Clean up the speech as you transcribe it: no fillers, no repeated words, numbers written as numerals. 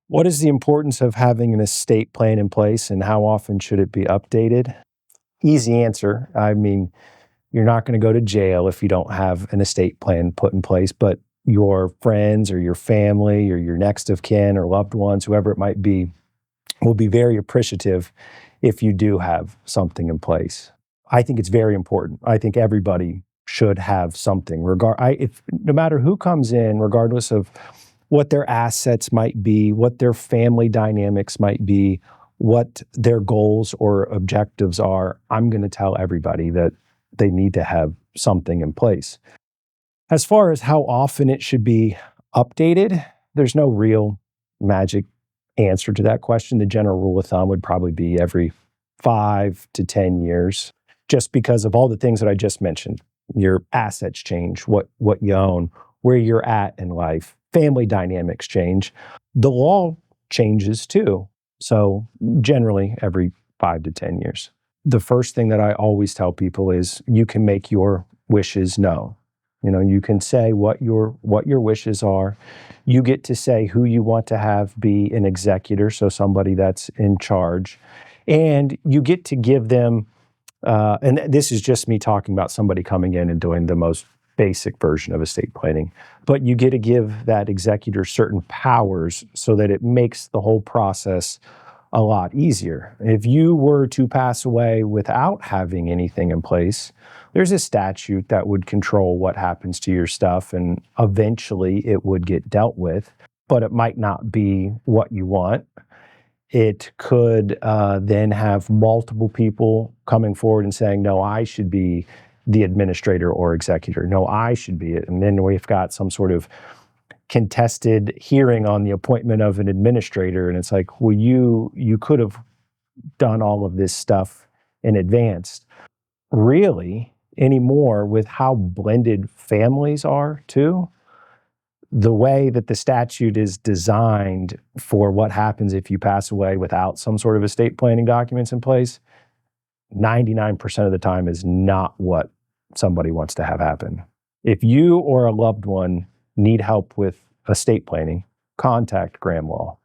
What is the importance of having an estate plan in place and how often should it be updated? Easy answer. I mean, you're not going to go to jail if you don't have an estate plan put in place, but your friends or your family or your next of kin or loved ones, whoever it might be, will be very appreciative if you do have something in place. I think it's very important. I think everybody should have something. No matter who comes in, regardless of what their assets might be, what their family dynamics might be, what their goals or objectives are, I'm going to tell everybody that they need to have something in place. As far as how often it should be updated, there's no real magic answer to that question. The general rule of thumb would probably be every 5 to 10 years, just because of all the things that I just mentioned. Your assets change, what you own, where you're at in life, family dynamics change. The law changes too. So generally every 5 to 10 years. The first thing that I always tell people is you can make your wishes known. You can say what your wishes are. You get to say who you want to have be an executor, so somebody that's in charge. And you get to give them, and this is just me talking about somebody coming in and doing the most basic version of estate planning, but you get to give that executor certain powers so that it makes the whole process a lot easier. If you were to pass away without having anything in place, there's a statute that would control what happens to your stuff, and eventually it would get dealt with, but it might not be what you want. It could then have multiple people coming forward and saying, no, I should be the administrator or executor. No, I should be it. And then we've got some sort of contested hearing on the appointment of an administrator. And it's like, well, you could have done all of this stuff in advance. Really, anymore, with how blended families are too, the way that the statute is designed for what happens if you pass away without some sort of estate planning documents in place, 99% of the time is not what somebody wants to have happen. If you or a loved one need help with estate planning, contact Graham Law.